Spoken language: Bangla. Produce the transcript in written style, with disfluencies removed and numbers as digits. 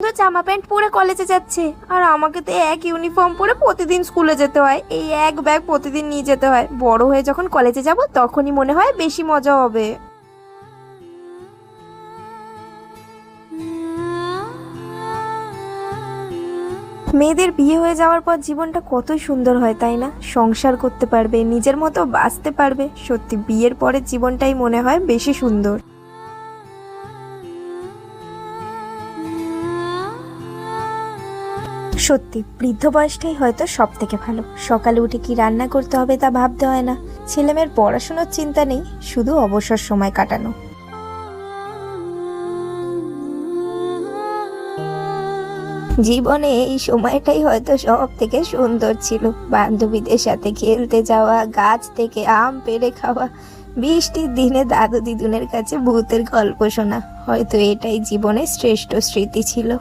সুন্দর জামা প্যান্ট পরে কলেজে যাচ্ছে, আর আমাকে তো এক ইউনিফর্ম পরে প্রতিদিন স্কুলে যেতে হয়, এই এক ব্যাগ প্রতিদিন নিয়ে যেতে হয়। বড় হয়ে যখন কলেজে যাব তখনই মনে হয় বেশি মজা হবে। মেয়েদের বিয়ে হয়ে যাওয়ার পর জীবনটা কতই সুন্দর হয়, তাই না? সংসার করতে পারবে, নিজের মতো বাঁচতে পারবে। সত্যি বিয়ের পরের জীবনটাই মনে হয় বেশি সুন্দর। সত্যি বৃদ্ধ বয়সটাই হয়তো সব থেকে ভালো। সকালে উঠে কি রান্না করতে হবে তা ভাবতে হয় না, ছেলেমেয়ের পড়াশোনার চিন্তা নেই, শুধু অবসর সময় কাটানো। জীবনে এই সময়টাই হয়তো সব থেকে সুন্দর ছিল। বান্ধবীদের সাথে খেলতে যাওয়া, গাছ থেকে আম পেড়ে খাওয়া, বৃষ্টির দিনে দাদু দিদুনের কাছে ভূতের গল্প শোনা, হয়তো এটাই জীবনের শ্রেষ্ঠ স্মৃতি ছিল।